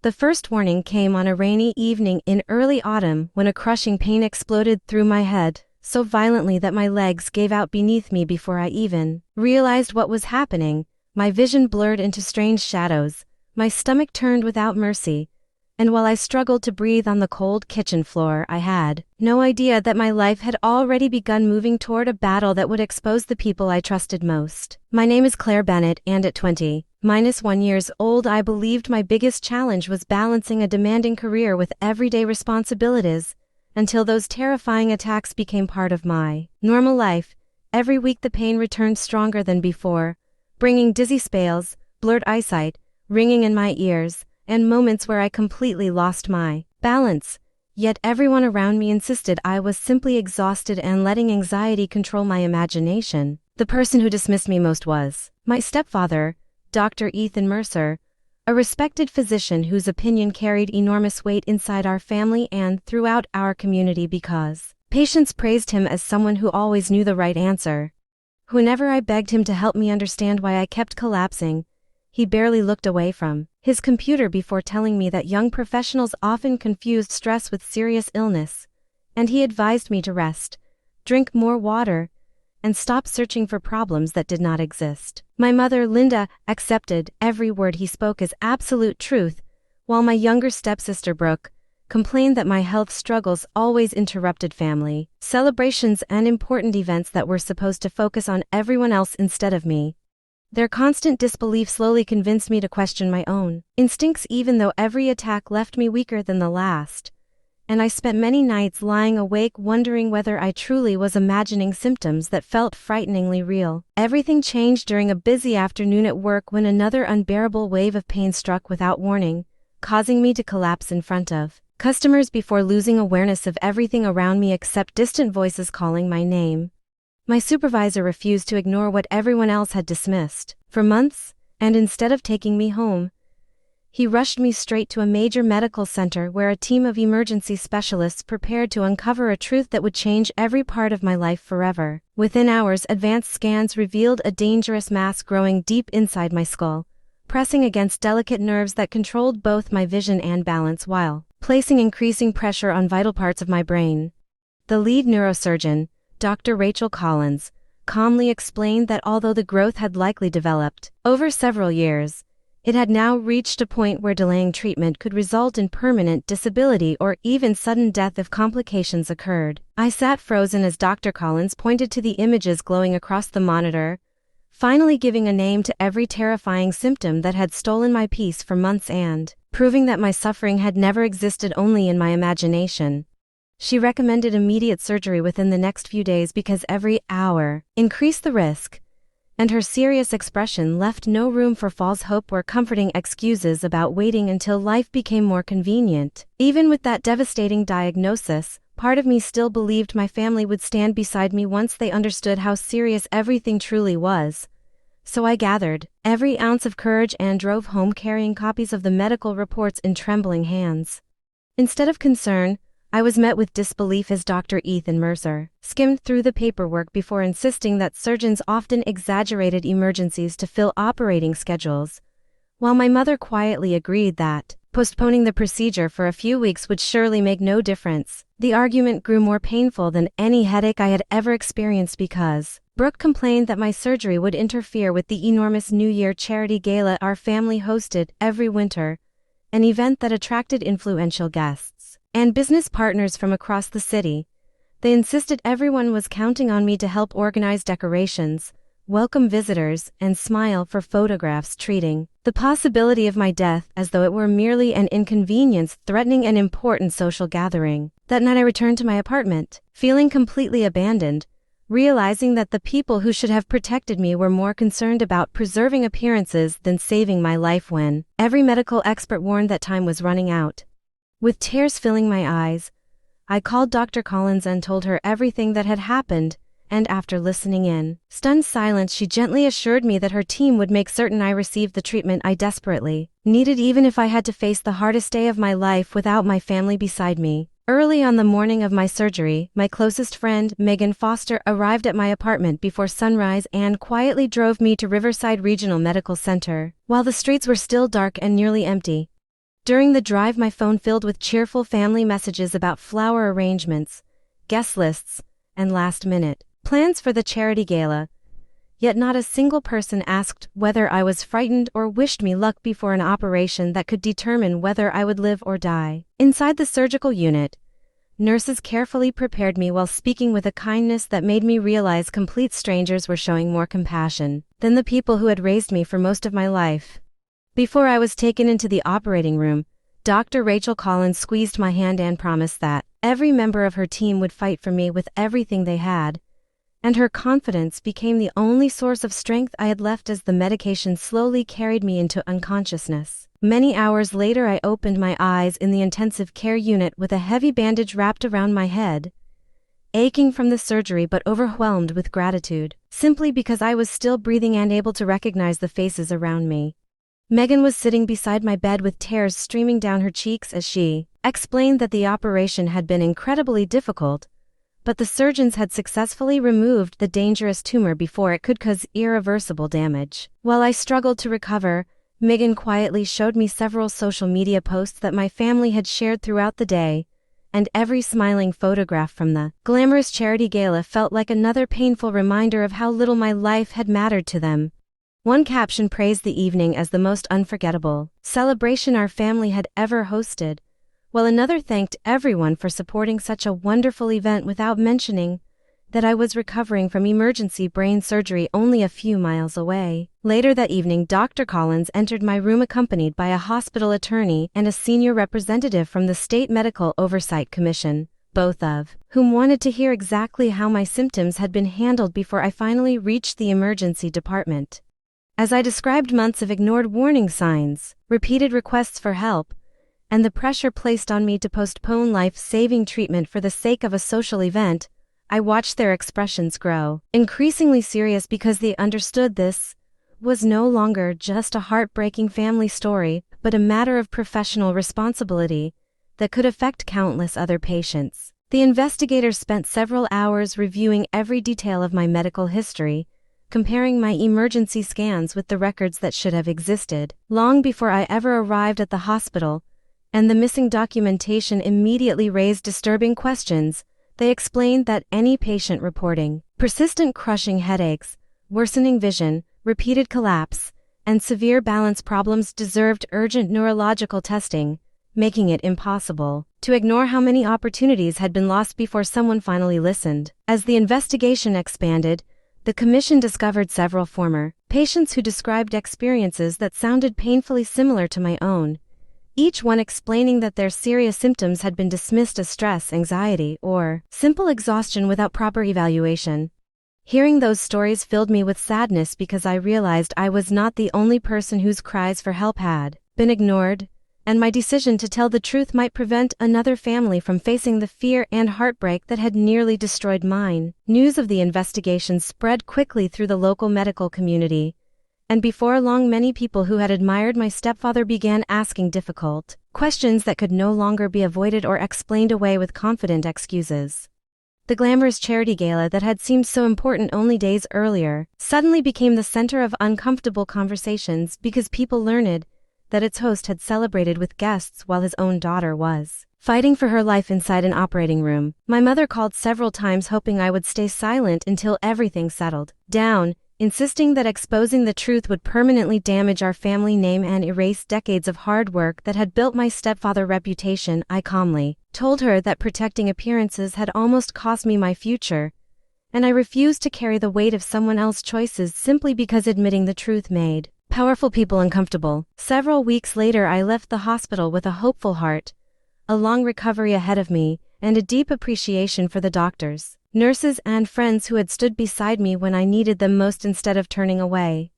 The first warning came on a rainy evening in early autumn when a crushing pain exploded through my head, so violently that my legs gave out beneath me before I even realized what was happening. My vision blurred into strange shadows, my stomach turned without mercy, and while I struggled to breathe on the cold kitchen floor, I had no idea that my life had already begun moving toward a battle that would expose the people I trusted most. My name is Claire Bennett, and at 20-1 years old, I believed my biggest challenge was balancing a demanding career with everyday responsibilities, until those terrifying attacks became part of my normal life. Every week the pain returned stronger than before, bringing dizzy spells, blurred eyesight, ringing in my ears, and moments where I completely lost my balance. Yet everyone around me insisted I was simply exhausted and letting anxiety control my imagination. The person who dismissed me most was my stepfather, Dr. Ethan Mercer, a respected physician whose opinion carried enormous weight inside our family and throughout our community because patients praised him as someone who always knew the right answer. Whenever I begged him to help me understand why I kept collapsing, he barely looked away from his computer before telling me that young professionals often confused stress with serious illness, and he advised me to rest, drink more water, and stop searching for problems that did not exist. My mother, Linda, accepted every word he spoke as absolute truth, while my younger stepsister, Brooke, complained that my health struggles always interrupted family celebrations and important events that were supposed to focus on everyone else instead of me. Their constant disbelief slowly convinced me to question my own instincts, even though every attack left me weaker than the last, and I spent many nights lying awake wondering whether I truly was imagining symptoms that felt frighteningly real. Everything changed during a busy afternoon at work when another unbearable wave of pain struck without warning, causing me to collapse in front of customers before losing awareness of everything around me except distant voices calling my name. My supervisor refused to ignore what everyone else had dismissed for months, and instead of taking me home, he rushed me straight to a major medical center where a team of emergency specialists prepared to uncover a truth that would change every part of my life forever. Within hours, advanced scans revealed a dangerous mass growing deep inside my skull, pressing against delicate nerves that controlled both my vision and balance while placing increasing pressure on vital parts of my brain. The lead neurosurgeon, Dr. Rachel Collins, calmly explained that although the growth had likely developed over several years, it had now reached a point where delaying treatment could result in permanent disability or even sudden death if complications occurred. I sat frozen as Dr. Collins pointed to the images glowing across the monitor, finally giving a name to every terrifying symptom that had stolen my peace for months and proving that my suffering had never existed only in my imagination. She recommended immediate surgery within the next few days because every hour increased the risk, and her serious expression left no room for false hope or comforting excuses about waiting until life became more convenient. Even with that devastating diagnosis, part of me still believed my family would stand beside me once they understood how serious everything truly was. So I gathered every ounce of courage and drove home carrying copies of the medical reports in trembling hands. Instead of concern, I was met with disbelief as Dr. Ethan Mercer skimmed through the paperwork before insisting that surgeons often exaggerated emergencies to fill operating schedules, while my mother quietly agreed that postponing the procedure for a few weeks would surely make no difference. The argument grew more painful than any headache I had ever experienced because Brooke complained that my surgery would interfere with the enormous New Year charity gala our family hosted every winter, an event that attracted influential guests and business partners from across the city. They insisted everyone was counting on me to help organize decorations, welcome visitors, and smile for photographs, treating the possibility of my death as though it were merely an inconvenience threatening an important social gathering. That night I returned to my apartment, feeling completely abandoned, realizing that the people who should have protected me were more concerned about preserving appearances than saving my life when every medical expert warned that time was running out. With tears filling my eyes, I called Dr. Collins and told her everything that had happened, and after listening in stunned silence, she gently assured me that her team would make certain I received the treatment I desperately needed, even if I had to face the hardest day of my life without my family beside me. Early on the morning of my surgery, my closest friend, Megan Foster, arrived at my apartment before sunrise and quietly drove me to Riverside Regional Medical Center. While the streets were still dark and nearly empty, During the drive, my phone filled with cheerful family messages about flower arrangements, guest lists, and last-minute plans for the charity gala. Yet not a single person asked whether I was frightened or wished me luck before an operation that could determine whether I would live or die. Inside the surgical unit, nurses carefully prepared me while speaking with a kindness that made me realize complete strangers were showing more compassion than the people who had raised me for most of my life. Before I was taken into the operating room, Dr. Rachel Collins squeezed my hand and promised that every member of her team would fight for me with everything they had, and her confidence became the only source of strength I had left as the medication slowly carried me into unconsciousness. Many hours later, I opened my eyes in the intensive care unit with a heavy bandage wrapped around my head, aching from the surgery but overwhelmed with gratitude, simply because I was still breathing and able to recognize the faces around me. Megan was sitting beside my bed with tears streaming down her cheeks as she explained that the operation had been incredibly difficult, but the surgeons had successfully removed the dangerous tumor before it could cause irreversible damage. While I struggled to recover, Megan quietly showed me several social media posts that my family had shared throughout the day, and every smiling photograph from the glamorous charity gala felt like another painful reminder of how little my life had mattered to them. One caption praised the evening as the most unforgettable celebration our family had ever hosted, while another thanked everyone for supporting such a wonderful event without mentioning that I was recovering from emergency brain surgery only a few miles away. Later that evening, Dr. Collins entered my room accompanied by a hospital attorney and a senior representative from the State Medical Oversight Commission, both of whom wanted to hear exactly how my symptoms had been handled before I finally reached the emergency department. As I described months of ignored warning signs, repeated requests for help, and the pressure placed on me to postpone life-saving treatment for the sake of a social event, I watched their expressions grow increasingly serious because they understood this was no longer just a heartbreaking family story, but a matter of professional responsibility that could affect countless other patients. The investigators spent several hours reviewing every detail of my medical history, comparing my emergency scans with the records that should have existed long before I ever arrived at the hospital, and the missing documentation immediately raised disturbing questions. They explained that any patient reporting persistent crushing headaches, worsening vision, repeated collapse, and severe balance problems deserved urgent neurological testing, making it impossible to ignore how many opportunities had been lost before someone finally listened. As the investigation expanded, the commission discovered several former patients who described experiences that sounded painfully similar to my own, each one explaining that their serious symptoms had been dismissed as stress, anxiety, or simple exhaustion without proper evaluation. Hearing those stories filled me with sadness because I realized I was not the only person whose cries for help had been ignored, and my decision to tell the truth might prevent another family from facing the fear and heartbreak that had nearly destroyed mine. News of the investigation spread quickly through the local medical community, and before long many people who had admired my stepfather began asking difficult questions that could no longer be avoided or explained away with confident excuses. The glamorous charity gala that had seemed so important only days earlier suddenly became the center of uncomfortable conversations because people learned that its host had celebrated with guests while his own daughter was fighting for her life inside an operating room. My mother called several times hoping I would stay silent until everything settled down, insisting that exposing the truth would permanently damage our family name and erase decades of hard work that had built my stepfather's reputation. I calmly told her that protecting appearances had almost cost me my future, and I refused to carry the weight of someone else's choices simply because admitting the truth made powerful people uncomfortable. Several weeks later, I left the hospital with a hopeful heart, a long recovery ahead of me, and a deep appreciation for the doctors, nurses, and friends who had stood beside me when I needed them most instead of turning away.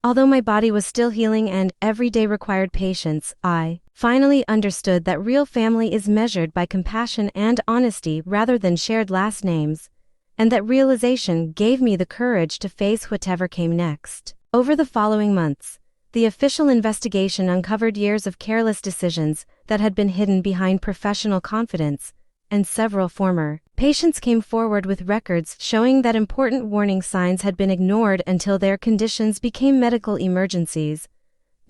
Although my body was still healing and every day required patience, I finally understood that real family is measured by compassion and honesty rather than shared last names, and that realization gave me the courage to face whatever came next. Over the following months, the official investigation uncovered years of careless decisions that had been hidden behind professional confidence, and several former patients came forward with records showing that important warning signs had been ignored until their conditions became medical emergencies.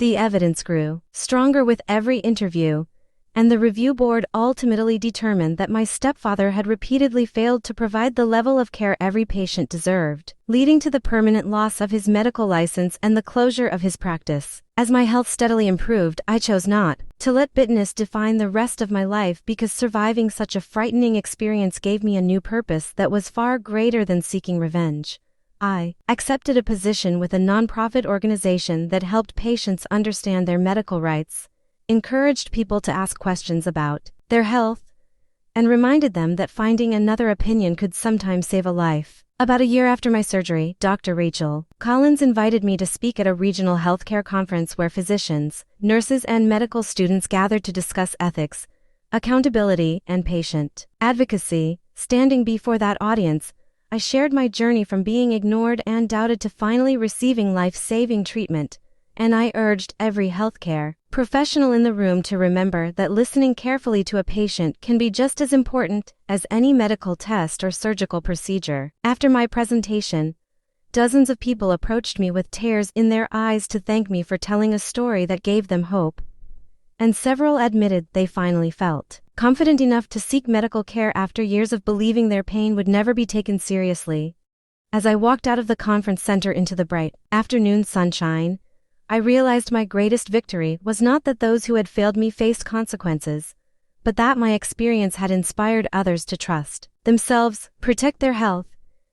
The evidence grew stronger with every interview, and the review board ultimately determined that my stepfather had repeatedly failed to provide the level of care every patient deserved, leading to the permanent loss of his medical license and the closure of his practice. As my health steadily improved, I chose not to let bitterness define the rest of my life, because surviving such a frightening experience gave me a new purpose that was far greater than seeking revenge. I accepted a position with a nonprofit organization that helped patients understand their medical rights, encouraged people to ask questions about their health, and reminded them that finding another opinion could sometimes save a life. About a year after my surgery, Dr. Rachel Collins invited me to speak at a regional healthcare conference where physicians, nurses, and medical students gathered to discuss ethics, accountability, and patient advocacy. Standing before that audience, I shared my journey from being ignored and doubted to finally receiving life-saving treatment, and I urged every healthcare professional in the room to remember that listening carefully to a patient can be just as important as any medical test or surgical procedure. After my presentation, dozens of people approached me with tears in their eyes to thank me for telling a story that gave them hope, and several admitted they finally felt confident enough to seek medical care after years of believing their pain would never be taken seriously. As I walked out of the conference center into the bright afternoon sunshine, I realized my greatest victory was not that those who had failed me faced consequences, but that my experience had inspired others to trust themselves, protect their health,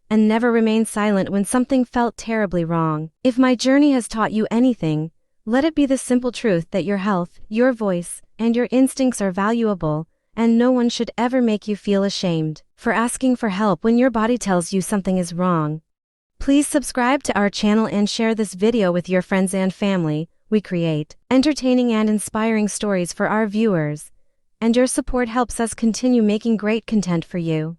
and never remain silent when something felt terribly wrong. If my journey has taught you anything, let it be the simple truth that your health, your voice, and your instincts are valuable, and no one should ever make you feel ashamed for asking for help when your body tells you something is wrong. Please subscribe to our channel and share this video with your friends and family. We create entertaining and inspiring stories for our viewers, and your support helps us continue making great content for you.